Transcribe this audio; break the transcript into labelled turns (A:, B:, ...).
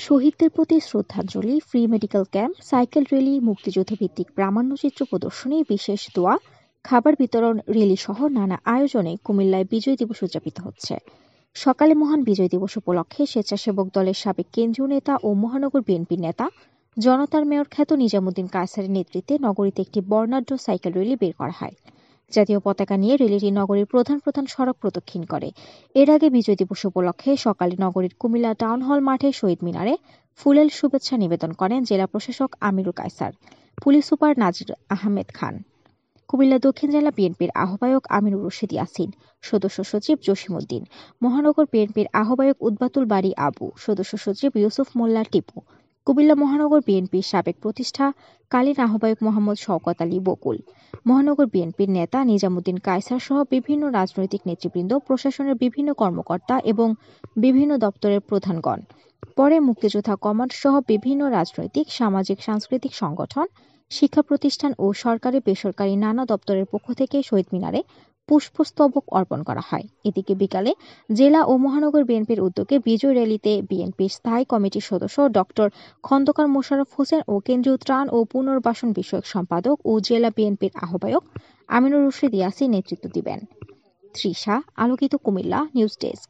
A: শহীদদের প্রতি শ্রদ্ধাঞ্জলি, free medical camp, cycle rally, মুক্তিযুদ্ধভিত্তিক প্রামাণ্যচিত্র প্রদর্শনী, বিশেষ দোয়া, খাবার বিতরণ র্যালি সহ নানা আয়োজনে কুমিল্লায় বিজয় দিবস উদযাপিত হচ্ছে। সকালে মহান বিজয় দিবস উপলক্ষে স্বেচ্ছাসেবক দলের সাবেক কেন্দ্রীয় নেতা ও মহানগর বিএনপির নেতা জনতার মেয়র খ্যাত নিজামুদ্দিন কায়সারের নেতৃত্বে নগরীতে একটি বর্ণাঢ্য সাইকেল র্যালি বের করা হয়। জাতীয় পতাকা নিয়ে র্যালিটি নগরীর প্রধান প্রধান সড়ক প্রদক্ষিণ করে। এর আগে বিজয় দিবস উপলক্ষে সকালে নগরীর কুমিল্লা টাউন হল মাঠে শহীদ মিনারে ফুলেল শুভেচ্ছা নিবেদন করেন জেলা প্রশাসক আমিরুল কায়সার, পুলিশ সুপার নাজির আহমেদ খান, কুমিল্লা দক্ষিণ জেলা বিএনপির আহ্বায়ক আমিনুর রশিদ ইয়াসিন, সদস্য সচিব জসিমউদ্দিন, মহানগর বিএনপির আহ্বায়ক উদ্বাতুল বারী আবু, সদস্য সচিব ইউসুফ মোল্লা টিপু, কুমিল্লা মহানগর বিএনপির সাবেক প্রতিষ্ঠা কালীন আহ্বায়ক মোহাম্মদ শওকত আলী বকুল, মহানগর বিএনপির নেতা নিজামুদ্দিন কায়সার সহ বিভিন্ন রাজনৈতিক নেতৃবৃন্দ, প্রশাসনের বিভিন্ন কর্মকর্তা এবং বিভিন্ন দপ্তরের প্রধানগণ। পরে মুক্তিযোদ্ধা কমান্ড সহ বিভিন্ন রাজনৈতিক, সামাজিক, সাংস্কৃতিক সংগঠন, শিক্ষা প্রতিষ্ঠান ও সরকারি বেসরকারি নানা দপ্তরের পক্ষ থেকে শহীদ মিনারে পুষ্পস্তবক অর্পণ করা হয়। এদিকে বিকালে জেলা ও মহানগর বিএনপির উদ্যোগে বিজয় র্যালিতে বিএনপির স্থায়ী কমিটির সদস্য ডক্টর খন্দকার মোশাররফ হোসেন ও কেন্দ্রীয় ত্রাণ ও পুনর্বাসন বিষয়ক সম্পাদক ও জেলা বিএনপির আহ্বায়ক আমিনুর রশিদ ইয়াসিন নেতৃত্ব দিবেন। তৃষা, আলোকিত কুমিল্লা নিউজ ডেস্ক।